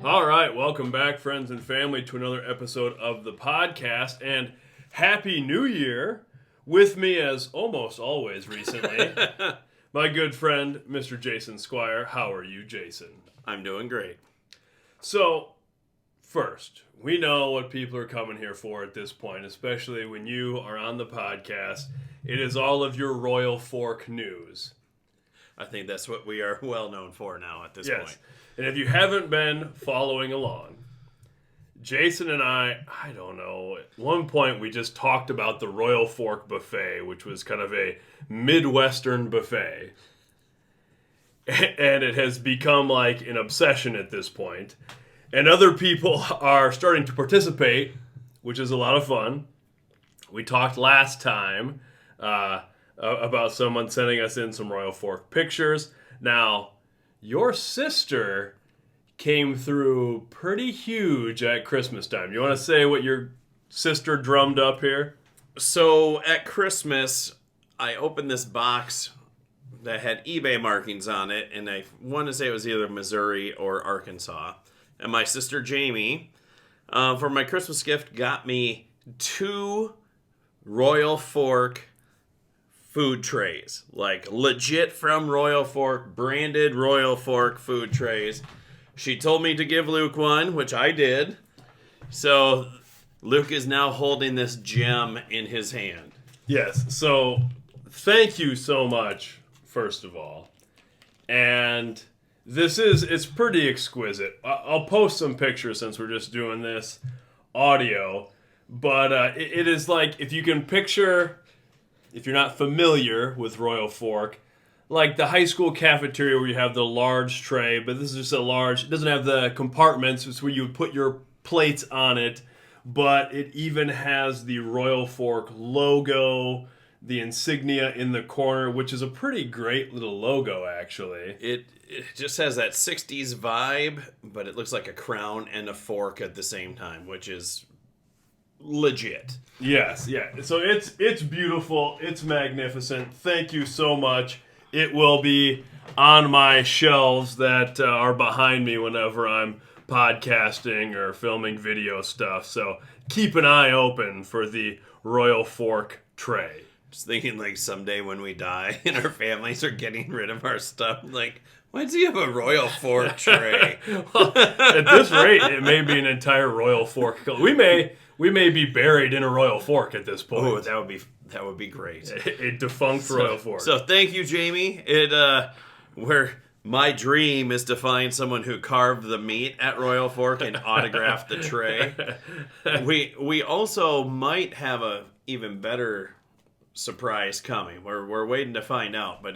All right, welcome back, friends and family, to another episode of the podcast, and Happy New Year! With me, as almost always recently, my good friend, Mr. Jason Squire. How are you, Jason? I'm doing great. So, first, we know what people are coming here for at this point, especially when you are on the podcast. It is all of your Royal Fork news. I think that's what we are well known for now at this point. And if you haven't been following along, Jason and I don't know, at one point we just talked about the Royal Fork buffet, which was kind of a Midwestern buffet. And it has become like an obsession at this point. And other people are starting to participate, which is a lot of fun. We talked last time about someone sending us in some Royal Fork pictures. Now, your sister came through pretty huge at Christmas time. You want to say what your sister drummed up here? So at Christmas, I opened this box that had eBay markings on it, and I want to say it was either Missouri or Arkansas. And my sister Jamie, for my Christmas gift, got me 2 Royal Fork food trays. Like legit from Royal Fork, branded Royal Fork food trays. She told me to give Luke one, which I did. So Luke is now holding this gem in his hand. Yes, so thank you so much, first of all. And it's pretty exquisite. I'll post some pictures since we're just doing this audio. But it is like, if you can picture, if you're not familiar with Royal Fork, like the high school cafeteria where you have the large tray, but this is just a large, it doesn't have the compartments, it's where you would put your plates on it, but it even has the Royal Fork logo, the insignia in the corner, which is a pretty great little logo, actually. It just has that 60s vibe, but it looks like a crown and a fork at the same time, which is legit. Yes, yeah. So it's beautiful. It's magnificent. Thank you so much. It will be on my shelves that are behind me whenever I'm podcasting or filming video stuff. So keep an eye open for the Royal Fork tray. Just thinking like someday when we die and our families are getting rid of our stuff, like, why does he have a Royal Fork tray? Well, at this rate, it may be an entire Royal Fork. We may be buried in a Royal Fork at this point. Oh, that would be great. A defunct Royal Fork. So thank you, Jamie. Where my dream is to find someone who carved the meat at Royal Fork and autographed the tray. We also might have a even better surprise coming. We're waiting to find out, but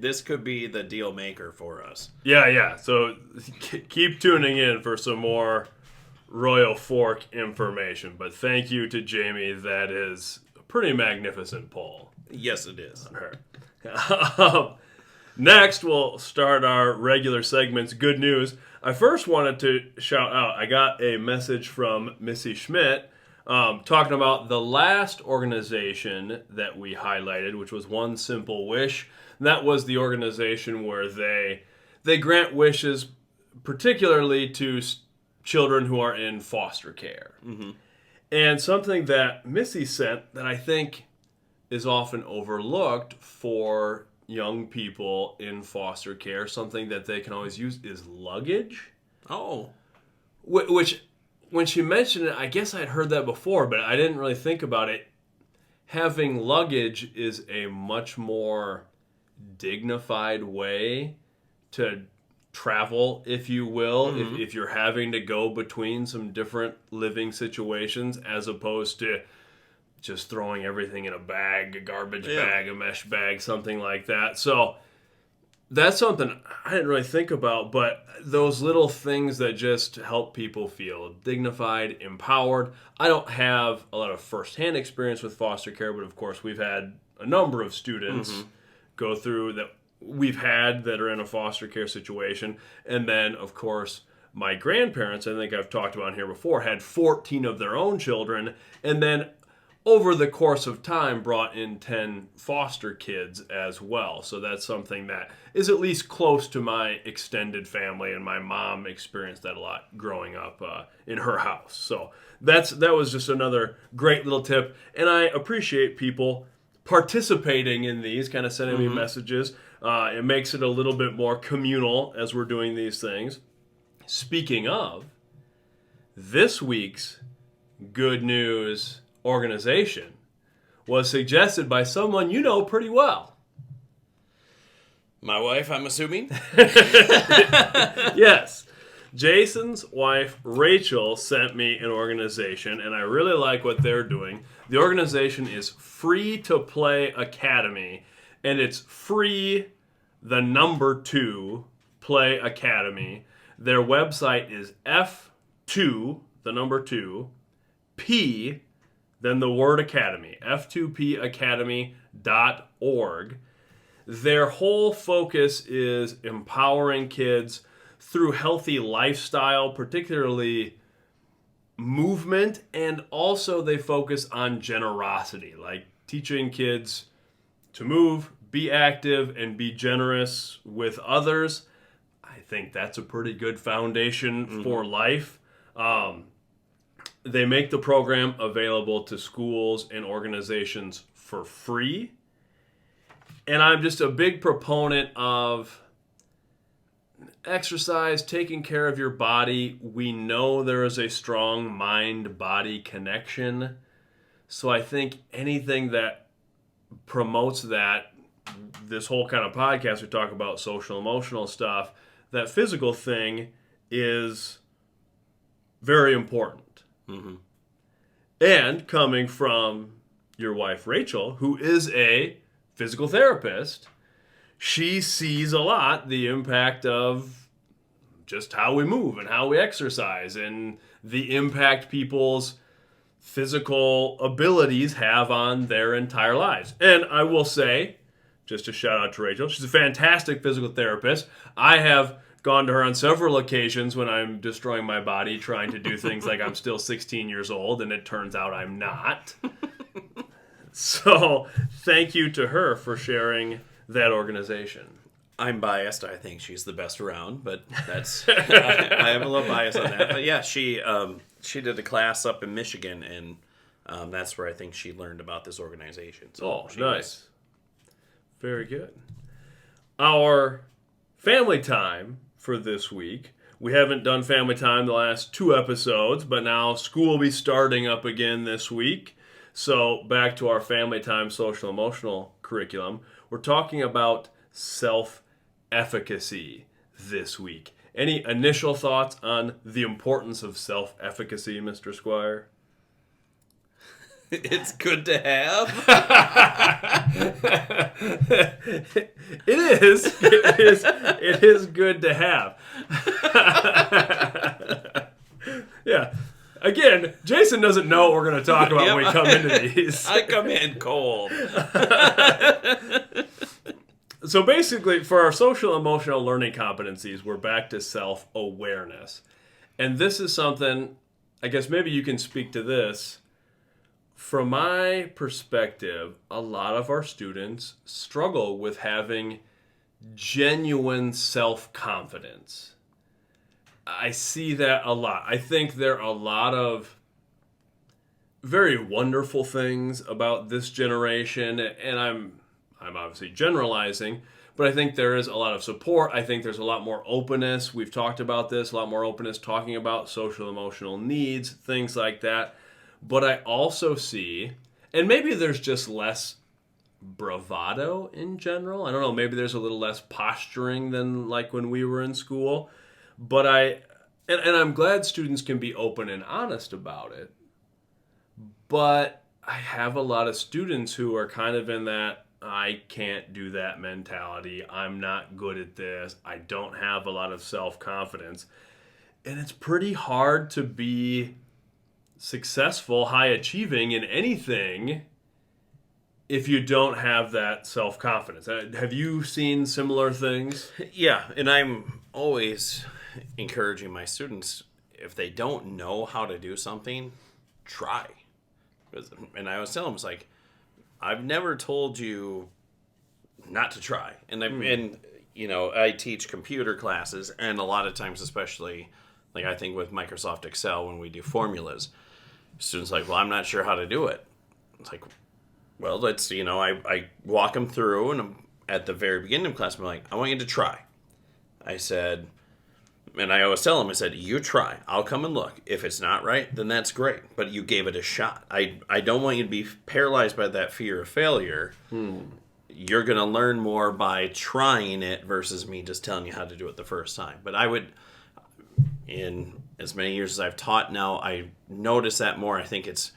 this could be the deal maker for us. Yeah. So keep tuning in for some more Royal Fork information. But thank you to Jamie. That is a pretty magnificent poll. Yes, it is. On her. Next, we'll start our regular segments, Good News. I first wanted to shout out, I got a message from Missy Schmidt talking about the last organization that we highlighted, which was One Simple Wish. That was the organization where they grant wishes particularly to children who are in foster care. Mm-hmm. And something that Missy sent that I think is often overlooked for young people in foster care, something that they can always use, is luggage. Oh. Which, when she mentioned it, I guess I'd heard that before, but I didn't really think about it. Having luggage is a much more dignified way to travel, if you will, mm-hmm. if you're having to go between some different living situations, as opposed to just throwing everything in a bag, a garbage bag, a mesh bag, something like that. So that's something I didn't really think about, but those little things that just help people feel dignified, empowered. I don't have a lot of firsthand experience with foster care, but of course we've had a number of students mm-hmm. go through that we've had that are in a foster care situation. And then, of course, my grandparents, I think I've talked about here before, had 14 of their own children. And then over the course of time brought in 10 foster kids as well. So that's something that is at least close to my extended family, and my mom experienced that a lot growing up in her house. So that was just another great little tip, and I appreciate people participating in these, kind of sending me messages. It makes it a little bit more communal as we're doing these things. Speaking of, this week's Good News organization was suggested by someone you know pretty well. My wife, I'm assuming? Yes. Jason's wife, Rachel, sent me an organization, and I really like what they're doing. The organization is Free to Play Academy, and it's free, the number 2, Play Academy. Their website is F2, the number 2, P, then the word academy, f2pacademy.org. Their whole focus is empowering kids through healthy lifestyle, particularly movement, and also they focus on generosity, like teaching kids to move, be active, and be generous with others. I think that's a pretty good foundation for life. They make the program available to schools and organizations for free. And I'm just a big proponent of exercise, taking care of your body. We know there is a strong mind-body connection. So I think anything that promotes that, this whole kind of podcast, we talk about social, emotional stuff, that physical thing is very important. And coming from your wife, Rachel, who is a physical therapist, she sees a lot the impact of just how we move and how we exercise and the impact people's physical abilities have on their entire lives. And I will say, just a shout out to Rachel, she's a fantastic physical therapist. I have gone to her on several occasions when I'm destroying my body trying to do things like I'm still 16 years old, and it turns out I'm not. So thank you to her for sharing that organization. I'm biased. I think she's the best around, but that's I am a little biased on that. But yeah, she did a class up in Michigan, and that's where I think she learned about this organization. So nice. Very good. Our family time for this week. We haven't done family time the last 2 episodes, but now school will be starting up again this week. So back to our family time social emotional curriculum. We're talking about self-efficacy this week. Any initial thoughts on the importance of self-efficacy, Mr. Squire? It's good to have. It is good to have. Yeah. Again, Jason doesn't know what we're going to talk about when we come into these. I come in cold. So basically, for our social emotional learning competencies, we're back to self-awareness. And this is something, I guess maybe you can speak to this. From my perspective, a lot of our students struggle with having genuine self-confidence. I see that a lot. I think there are a lot of very wonderful things about this generation, and I'm obviously generalizing, but I think there is a lot of support. I think there's a lot more openness. We've talked about this, a lot more openness talking about social emotional needs, things like that. But I also see, and maybe there's just less bravado in general. I don't know, maybe there's a little less posturing than like when we were in school. But I'm glad students can be open and honest about it. But I have a lot of students who are kind of in that, I can't do that mentality. I'm not good at this. I don't have a lot of self-confidence. And it's pretty hard to be successful, high-achieving in anything if you don't have that self-confidence. Have you seen similar things? Yeah, and I'm always encouraging my students, if they don't know how to do something, try. And I always tell them, it's like, I've never told you not to try. And I teach computer classes, and a lot of times, especially, like I think with Microsoft Excel, when we do formulas, students are like, well, I'm not sure how to do it. It's like, well, I walk them through, and at the very beginning of class, I'm like, I want you to try. I said, and I always tell them, I said, you try. I'll come and look. If it's not right, then that's great. But you gave it a shot. I don't want you to be paralyzed by that fear of failure. You're going to learn more by trying it versus me just telling you how to do it the first time. But I would, in as many years as I've taught now, I notice that more. I think it's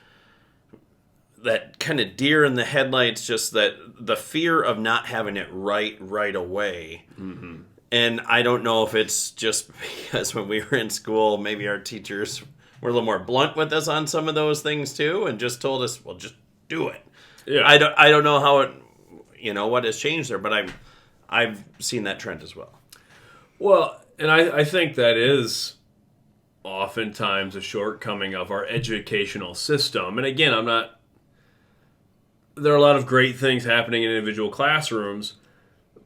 that kind of deer in the headlights, just that the fear of not having it right away. Mm-hmm. And I don't know if it's just because when we were in school, maybe our teachers were a little more blunt with us on some of those things too, and just told us, well, just do it. Yeah. I don't know how it, what has changed there, but I've seen that trend as well. Well, and I think that is oftentimes a shortcoming of our educational system. And again, there are a lot of great things happening in individual classrooms,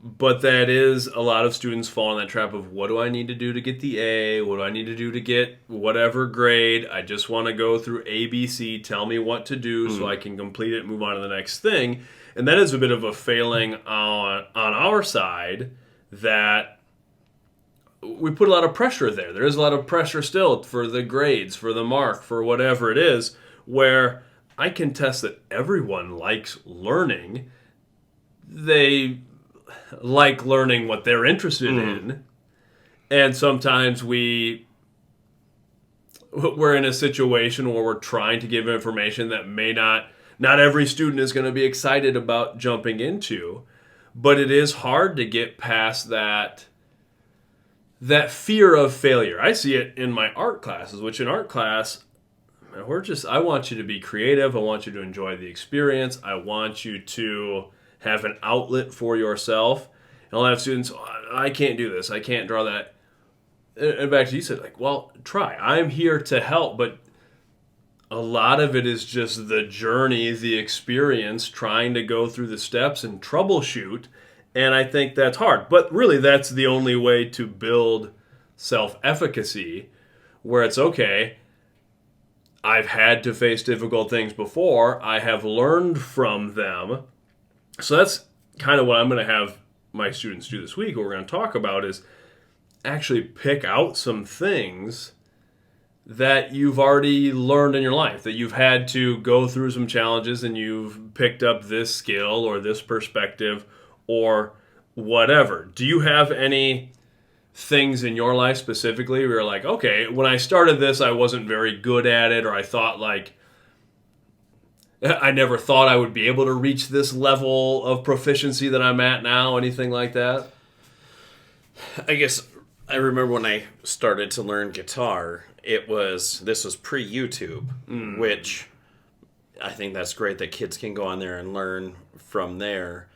but that is a lot of students fall in that trap of, what do I need to do to get the A? What do I need to do to get whatever grade? I just want to go through ABC. Tell me what to do so I can complete it and move on to the next thing. And that is a bit of a failing on our side, that we put a lot of pressure there. There is a lot of pressure still for the grades, for the mark, for whatever it is, where I can test that everyone likes learning. They like learning what they're interested in. And sometimes we're in a situation where we're trying to give information that may not every student is going to be excited about jumping into. But it is hard to get past that fear of failure. I see it in my art classes, which in art class, I want you to be creative. I want you to enjoy the experience. I want you to have an outlet for yourself. And I'll have students, I can't do this. I can't draw that. And back to you said, like, well, try. I'm here to help, but a lot of it is just the journey, the experience, trying to go through the steps and troubleshoot. And I think that's hard. But really, that's the only way to build self-efficacy, where it's okay, I've had to face difficult things before. I have learned from them. So that's kind of what I'm going to have my students do this week. What we're going to talk about is actually pick out some things that you've already learned in your life, that you've had to go through some challenges and you've picked up this skill or this perspective or whatever. Do you have any things in your life specifically where you're like, okay, when I started this, I wasn't very good at it, or I thought I never thought I would be able to reach this level of proficiency that I'm at now, anything like that? I guess I remember when I started to learn guitar, this was pre-YouTube, which I think that's great that kids can go on there and learn from there.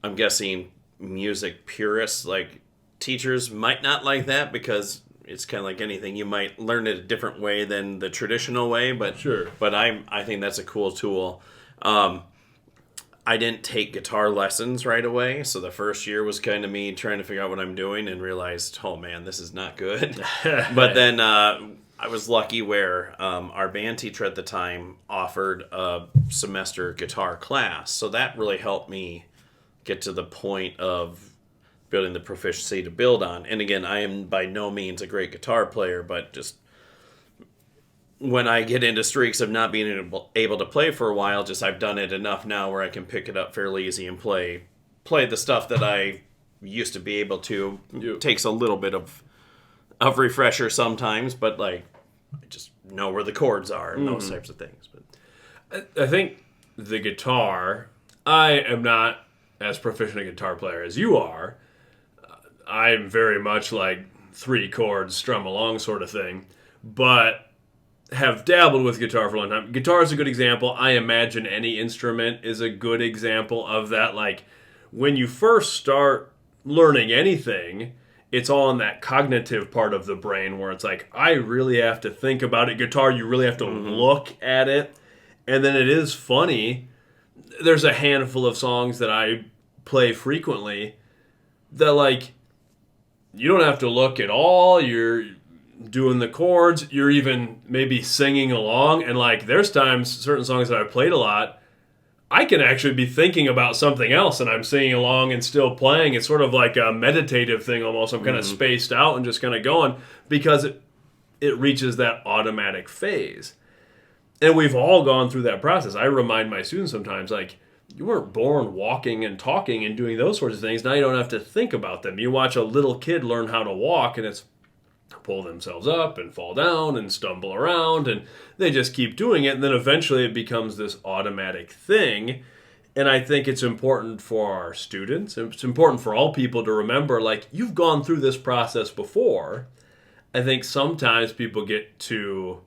I'm guessing music purists, like teachers, might not like that because it's kind of like anything. You might learn it a different way than the traditional way, but sure. But I think that's a cool tool. I didn't take guitar lessons right away, so the first year was kind of me trying to figure out what I'm doing and realized, oh man, this is not good. But then I was lucky where our band teacher at the time offered a semester guitar class, so that really helped me get to the point of building the proficiency to build on. And again, I am by no means a great guitar player, but just when I get into streaks of not being able to play for a while, just I've done it enough now where I can pick it up fairly easy and play the stuff that I used to be able to. It takes a little bit of refresher sometimes, but like I just know where the chords are and those types of things. But I think the guitar, I am not as proficient a guitar player as you are. I'm very much like 3 chords, strum along sort of thing, but have dabbled with guitar for a long time. Guitar is a good example. I imagine any instrument is a good example of that. Like when you first start learning anything, it's all in that cognitive part of the brain where it's like, I really have to think about it. Guitar, you really have to look at it And then it is funny. There's a handful of songs that I play frequently that, like, you don't have to look at all. You're doing the chords. You're even maybe singing along. And, like, there's times, certain songs that I've played a lot, I can actually be thinking about something else and I'm singing along and still playing. It's sort of like a meditative thing almost. I'm kind of spaced out and just kind of going because it reaches that automatic phase. And we've all gone through that process. I remind my students sometimes, like, you weren't born walking and talking and doing those sorts of things. Now you don't have to think about them. You watch a little kid learn how to walk, and it's pull themselves up and fall down and stumble around, and they just keep doing it. And then eventually it becomes this automatic thing. And I think it's important for our students. It's important for all people to remember, like, you've gone through this process before. I think sometimes people get to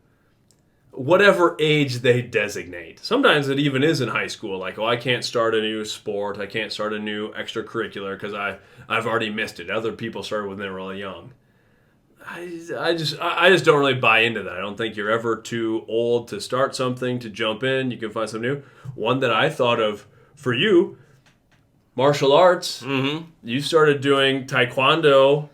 whatever age they designate. Sometimes it even is in high school, like, oh, I can't start a new sport, I can't start a new extracurricular because I've already missed it. Other people started when they were really young. I just don't really buy into that. I don't think you're ever too old to start something, to jump in. You can find something new. One that I thought of for you, martial arts. Mm-hmm. You started doing taekwondo.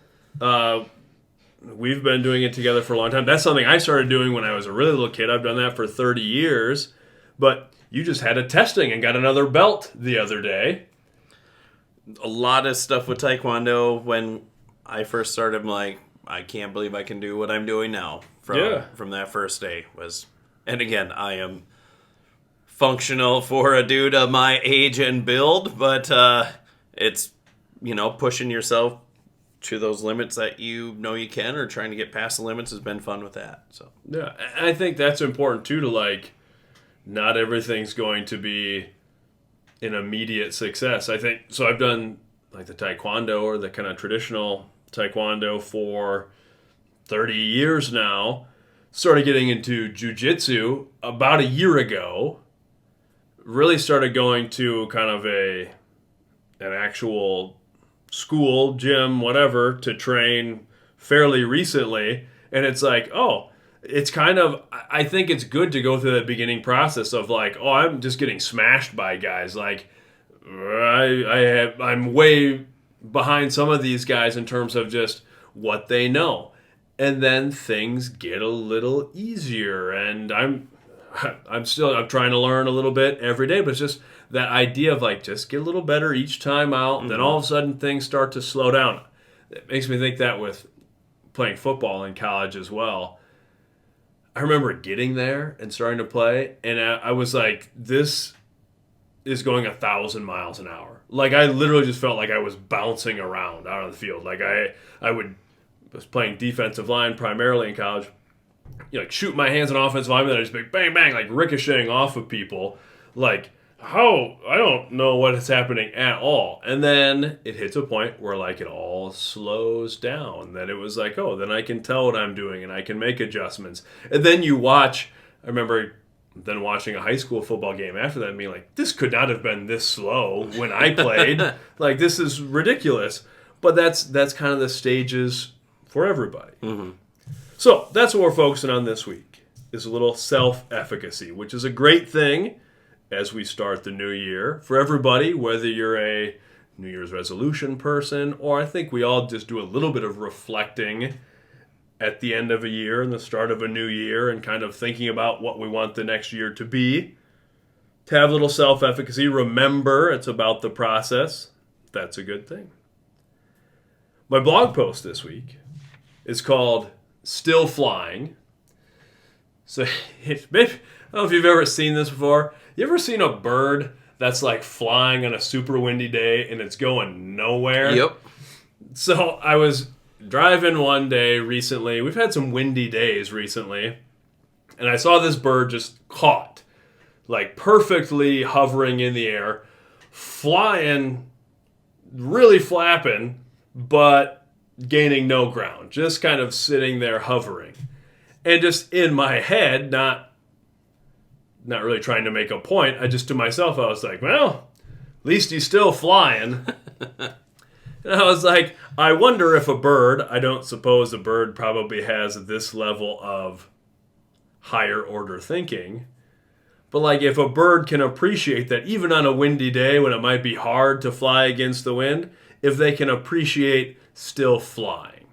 We've been doing it together for a long time. That's something I started doing when I was a really little kid. I've done that for 30 years. But you just had a testing and got another belt the other day. A lot of stuff with taekwondo. When I first started, I'm like, I can't believe I can do what I'm doing now from that first day. And again, I am functional for a dude of my age and build, but it's, pushing yourself to those limits that you know you can, or trying to get past the limits has been fun with that. So yeah, I think that's important too, to, like, not everything's going to be an immediate success. I think so. I've done, like, the taekwondo, or the kind of traditional taekwondo, for 30 years now. Started getting into jiu-jitsu about a year ago. Really started going to kind of an actual school, gym, whatever, to train fairly recently. And it's like, oh, it's kind of, I think it's good to go through that beginning process of, like, oh, I'm just getting smashed by guys. Like, I'm way behind some of these guys in terms of just what they know. And then things get a little easier, and I'm trying to learn a little bit every day, but it's just that idea of, like, just get a little better each time out. Then all of a sudden things start to slow down. It makes me think that with playing football in college as well. I remember getting there and starting to play, and I was like, this is going 1,000 miles an hour. Like, I literally just felt like I was bouncing around out on the field. Like, I was playing defensive line primarily in college. Like, shoot my hands on offensive line, and I just be bang, bang, like, ricocheting off of people. Like, how? I don't know what is happening at all. And then it hits a point where, like, it all slows down. Then it was like, oh, then I can tell what I'm doing, and I can make adjustments. And then you watch, I remember then watching a high school football game after that and being like, this could not have been this slow when I played. Like, this is ridiculous. But that's kind of the stages for everybody. Mm-hmm. So that's what we're focusing on this week, is a little self-efficacy, which is a great thing as we start the new year for everybody, whether you're a New Year's resolution person, or I think we all just do a little bit of reflecting at the end of a year and the start of a new year, and kind of thinking about what we want the next year to be. To have a little self-efficacy, remember it's about the process. That's a good thing. My blog post this week is called Still Flying. So, maybe, I don't know if you've ever seen this before. You ever seen a bird that's, like, flying on a super windy day and it's going nowhere? Yep. So I was driving one day recently. We've had some windy days recently. And I saw this bird just caught, like, perfectly hovering in the air, flying, really flapping, but gaining no ground, just kind of sitting there hovering. And just in my head, not really trying to make a point, I just, to myself, I was like, well, at least he's still flying. And I was like, I wonder if a bird, I don't suppose a bird probably has this level of higher order thinking, But like if a bird can appreciate that even on a windy day when it might be hard to fly against the wind, if they can appreciate still flying.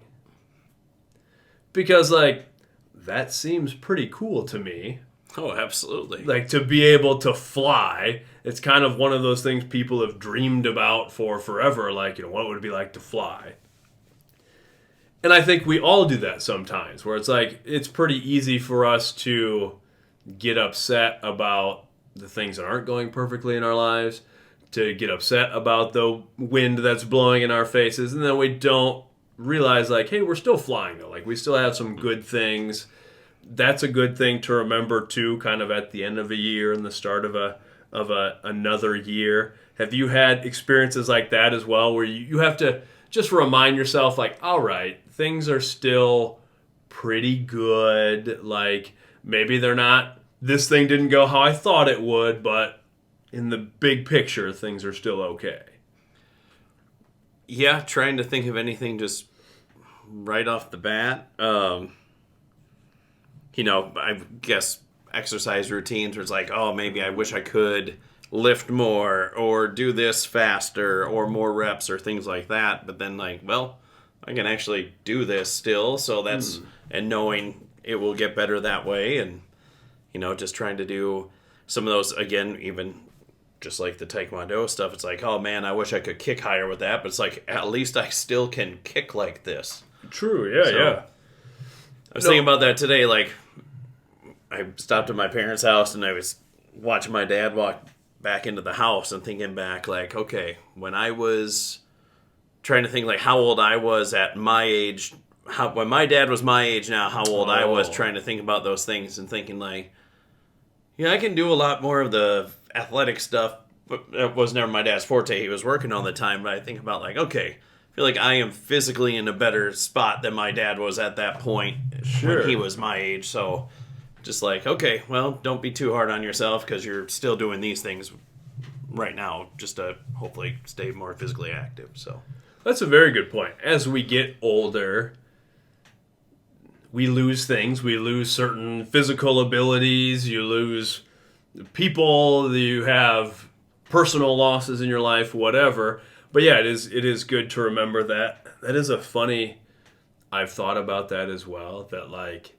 Because like that seems pretty cool to me. Oh, absolutely. Like to be able to fly, it's kind of one of those things people have dreamed about for forever. Like, what would it be like to fly? And I think we all do that sometimes, where it's like, it's pretty easy for us to get upset about the things that aren't going perfectly in our lives, to get upset about the wind that's blowing in our faces, and then we don't realize, like, hey, we're still flying, though. Like, we still have some good things. That's a good thing to remember too, kind of at the end of a year and the start of another year. Have you had experiences like that as well, where you have to just remind yourself, like, all right, things are still pretty good. Like maybe they're not. This thing didn't go how I thought it would, but in the big picture, things are still okay. Yeah, trying to think of anything just right off the bat. I guess exercise routines where it's like, oh, maybe I wish I could lift more or do this faster or more reps or things like that. But then like, well, I can actually do this still. So that's, and knowing it will get better that way. And, just trying to do some of those, again, even just like the Taekwondo stuff. It's like, oh man, I wish I could kick higher with that. But it's like, at least I still can kick like this. True. Yeah. So, yeah. I was thinking about that today. Like, I stopped at my parents' house and I was watching my dad walk back into the house and thinking back, like, okay, when I was trying to think like how old I was at my age, when my dad was my age now, how old I was, trying to think about those things and thinking like, I can do a lot more of the athletic stuff, but it was never my dad's forte. He was working all the time, but I think about like, okay, I feel like I am physically in a better spot than my dad was at that point when he was my age, so just like, okay, well, don't be too hard on yourself because you're still doing these things right now just to hopefully stay more physically active. So that's a very good point. As we get older, we lose things. We lose certain physical abilities. You lose people. You have personal losses in your life, whatever. But yeah, it is good to remember that. That is a funny... I've thought about that as well, that like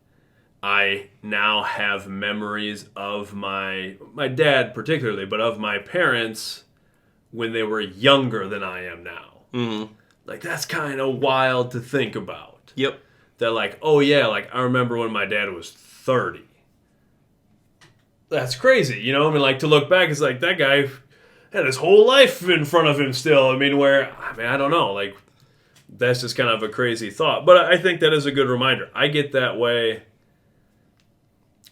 I now have memories of my dad particularly, but of my parents when they were younger than I am now. Mm-hmm. Like, that's kind of wild to think about. Yep. That like, oh yeah, like I remember when my dad was 30. That's crazy, I mean, like to look back, it's like that guy had his whole life in front of him still. I mean, I don't know, like that's just kind of a crazy thought. But I think that is a good reminder. I get that way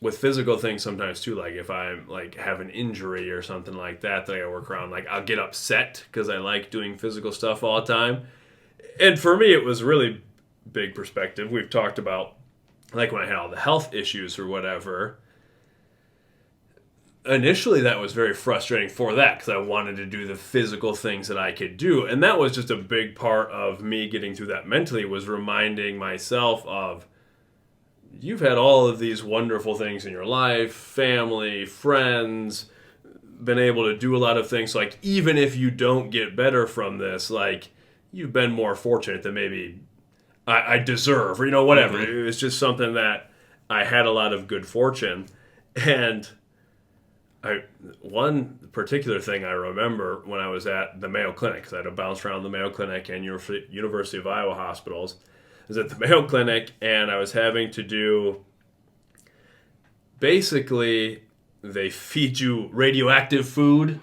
with physical things sometimes too. Like if I like have an injury or something like that I work around, like I'll get upset because I like doing physical stuff all the time. And for me, it was really big perspective. We've talked about like when I had all the health issues or whatever. Initially, that was very frustrating for that because I wanted to do the physical things that I could do. And that was just a big part of me getting through that mentally, was reminding myself of, you've had all of these wonderful things in your life, family, friends, been able to do a lot of things. Like, even if you don't get better from this, like, you've been more fortunate than maybe I deserve, or, whatever. Mm-hmm. It was just something that I had a lot of good fortune. And one particular thing I remember when I was at the Mayo Clinic, because I had to bounce around the Mayo Clinic and University of Iowa hospitals, I was at the Mayo Clinic and I was having to do, basically, they feed you radioactive food.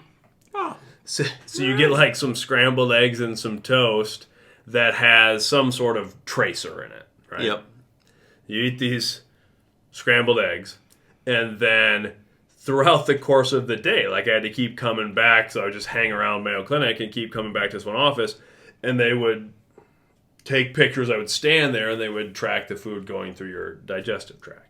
Oh, so you get like some scrambled eggs and some toast that has some sort of tracer in it, right? Yep. You eat these scrambled eggs, and then throughout the course of the day, like I had to keep coming back, so I would just hang around Mayo Clinic and keep coming back to this one office, and they would take pictures. I would stand there, and they would track the food going through your digestive tract.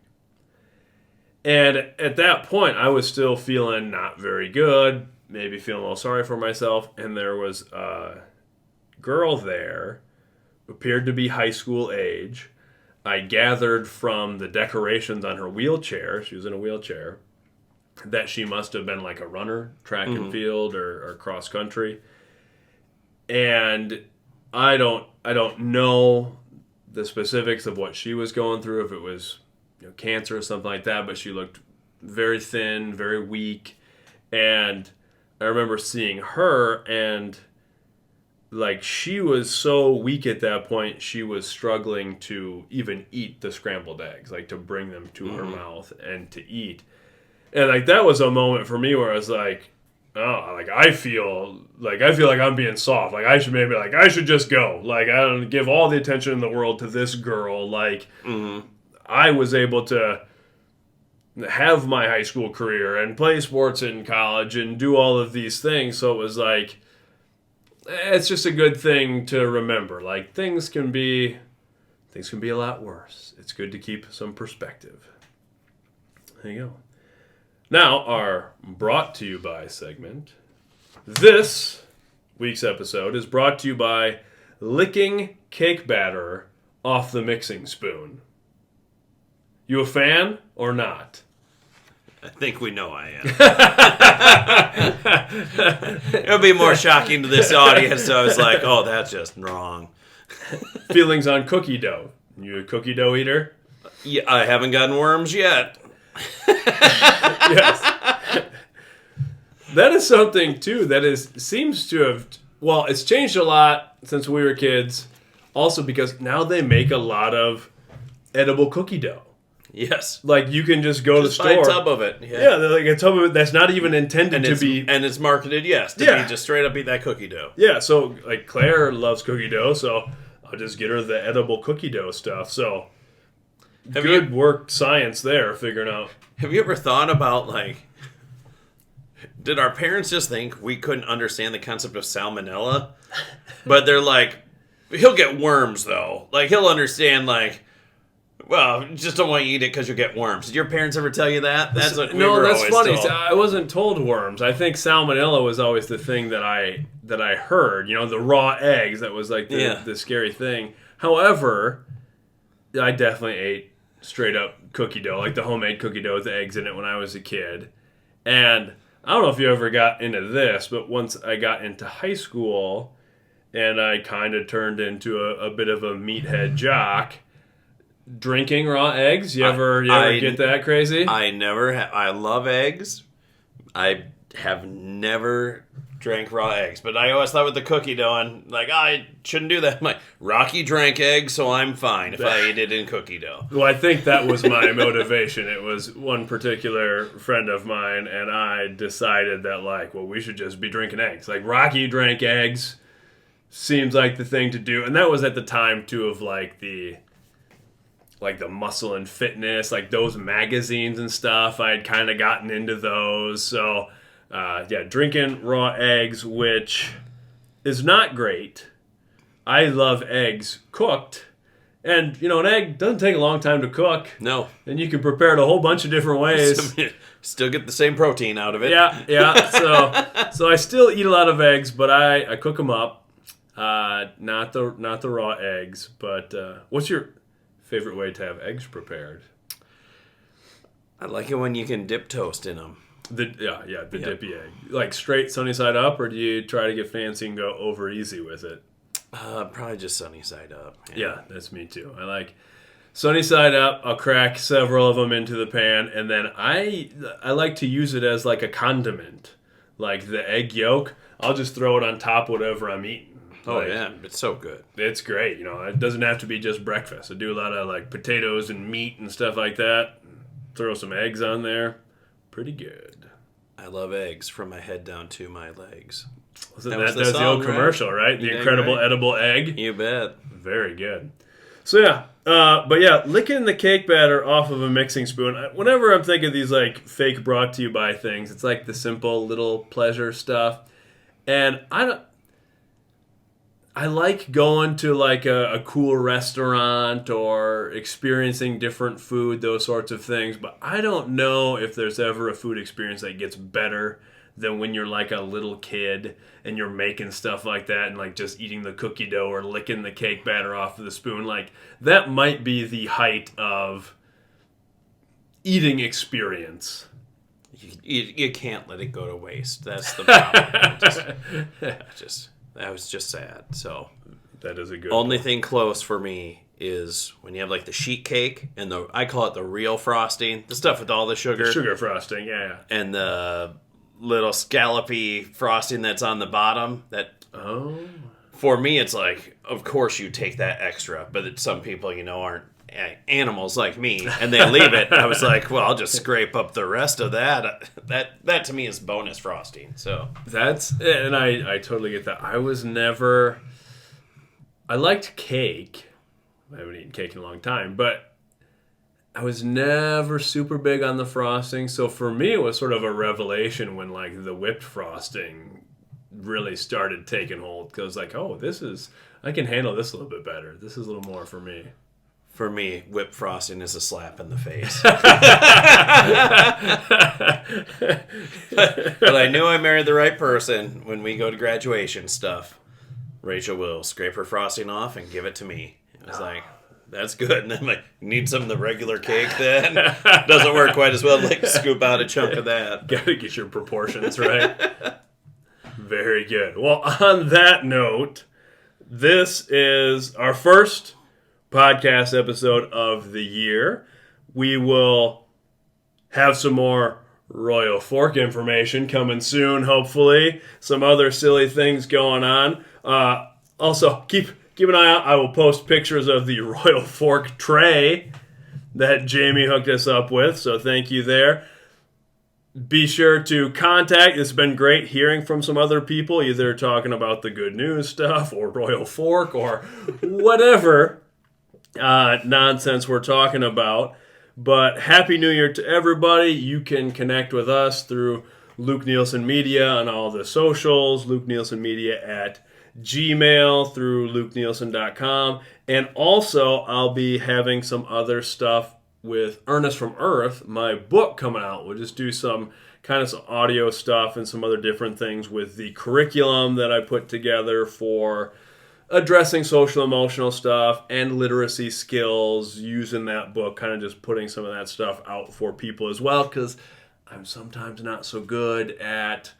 And at that point, I was still feeling not very good, maybe feeling a little sorry for myself, and there was a girl there who appeared to be high school age. I gathered from the decorations on her wheelchair, she was in a wheelchair, that she must have been like a runner, track and field or cross country. And I don't know the specifics of what she was going through, if it was cancer or something like that, but she looked very thin, very weak. And I remember seeing her, and like she was so weak at that point, she was struggling to even eat the scrambled eggs, like to bring them to her mouth and to eat. And like that was a moment for me where I was like, oh, like I feel like I'm being soft. Like I should just go. Like I don't give all the attention in the world to this girl. Like I was able to have my high school career and play sports in college and do all of these things. So it was like, it's just a good thing to remember. Like things can be a lot worse. It's good to keep some perspective. There you go. Now, our brought to you by segment. This week's episode is brought to you by licking cake batter off the mixing spoon. You a fan or not? I think we know I am. It'll be more shocking to this audience, so I was like, oh, that's just wrong. Feelings on cookie dough. You a cookie dough eater? Yeah, I haven't gotten worms yet. Yes. That is something, too, seems to have... Well, it's changed a lot since we were kids. Also because now they make a lot of edible cookie dough. Yes. Like, you can just go to the store. Buy a tub of it. Yeah, like a tub of it that's not even intended to be... And it's marketed, yes, to be just straight up eat that cookie dough. Yeah, so, like, Claire loves cookie dough, so I'll just get her the edible cookie dough stuff. So, good work science there, figuring out... Have you ever thought about, like... Did our parents just think we couldn't understand the concept of salmonella? But they're like, he'll get worms, though. Like, he'll understand, like... Well, just don't want you to eat it because you'll get worms. Did your parents ever tell you that? That's what we were always funny. told. I wasn't told worms. I think salmonella was always the thing that I heard. The raw eggs. That was like the scary thing. However, I definitely ate straight up cookie dough, like the homemade cookie dough with the eggs in it when I was a kid. And I don't know if you ever got into this, but once I got into high school and I kind of turned into a bit of a meathead jock, drinking raw eggs. You ever get that crazy? I never have. I love eggs. I have never drank raw eggs, but I always thought with the cookie dough, and like I shouldn't do that. I'm like, Rocky drank eggs, so I'm fine if I eat it in cookie dough. Well, I think that was my motivation. It was one particular friend of mine, and I decided that we should just be drinking eggs. Like Rocky drank eggs, seems like the thing to do, and that was at the time too of the Muscle and Fitness, like those magazines and stuff. I had kind of gotten into those. So, drinking raw eggs, which is not great. I love eggs cooked. And, an egg doesn't take a long time to cook. No. And you can prepare it a whole bunch of different ways. Still get the same protein out of it. Yeah. So I still eat a lot of eggs, but I cook them up. Not the raw eggs. But what's your favorite way to have eggs prepared? I like it when you can dip toast in them. Dippy egg. Like straight sunny side up, or do you try to get fancy and go over easy with it? Probably just sunny side up. Yeah, that's me too. I like sunny side up. I'll crack several of them into the pan, and then I like to use it as like a condiment. Like the egg yolk, I'll just throw it on top of whatever I'm eating. Oh, yeah. It's so good. It's great. It doesn't have to be just breakfast. I do a lot of, potatoes and meat and stuff like that. Throw some eggs on there. Pretty good. I love eggs from my head down to my legs. That's the old commercial, right? The incredible edible egg. You bet. Very good. So, licking the cake batter off of a mixing spoon. Whenever I'm thinking of these, fake brought to you by things, it's like the simple little pleasure stuff. And I like going to a cool restaurant or experiencing different food, those sorts of things. But I don't know if there's ever a food experience that gets better than when you're a little kid and you're making stuff like that and just eating the cookie dough or licking the cake batter off of the spoon. That might be the height of eating experience. You can't let it go to waste. That's the problem. That was just sad. So that is a good only point. thing close for me is when you have like the sheet cake and I call it the real frosting, the stuff with all the sugar. The sugar frosting, yeah. And the little scallopy frosting that's on the bottom. For me, it's like, of course you take that extra, but some people, aren't animals like me, and they leave it. I was like, well, I'll just scrape up the rest of that. That to me is bonus frosting. So and I totally get that. I liked cake. I haven't eaten cake in a long time, but I was never super big on the frosting. So for me, it was sort of a revelation when like the whipped frosting really started taking hold. Because I was like, oh, I can handle this a little bit better. This is a little more for me. For me, whipped frosting is a slap in the face. But I knew I married the right person when we go to graduation stuff. Rachel will scrape her frosting off and give it to me. I was like, that's good. And then I'm like, need some of the regular cake then? Doesn't work quite as well. Like, scoop out a chunk of that. Gotta get your proportions right. Very good. Well, on that note, this is our first podcast episode of the year. We will have some more Royal Fork information coming soon, hopefully. Some other silly things going on. Also, keep an eye out. I will post pictures of the Royal Fork tray that Jamie hooked us up with, so thank you there. Be sure to contact. It's been great hearing from some other people, either talking about the good news stuff or Royal Fork or whatever nonsense we're talking about. But Happy New Year to everybody. You can connect with us through Luke Nielsen Media on all the socials, Luke Nielsen Media at Gmail, through LukeNielsen.com. And also, I'll be having some other stuff with Ernest from Earth, my book coming out. We'll just do some audio stuff and some other different things with the curriculum that I put together for addressing social emotional stuff and literacy skills, using that book, kind of just putting some of that stuff out for people as well, because I'm sometimes not so good at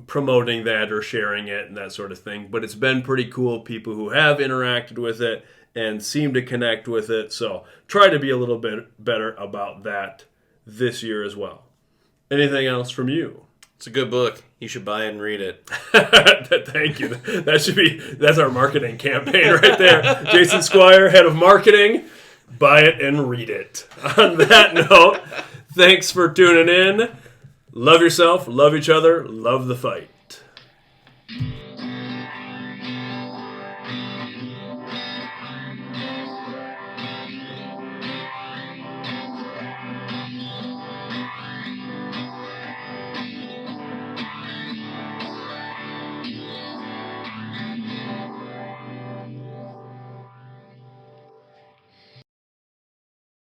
promoting that or sharing it and that sort of thing. But it's been pretty cool, people who have interacted with it and seem to connect with it. So try to be a little bit better about that this year as well. Anything else from you? It's a good book. You should buy it and read it. Thank you. That's our marketing campaign right there. Jason Squire, head of marketing. Buy it and read it. On that note, thanks for tuning in. Love yourself, love each other, love the fight.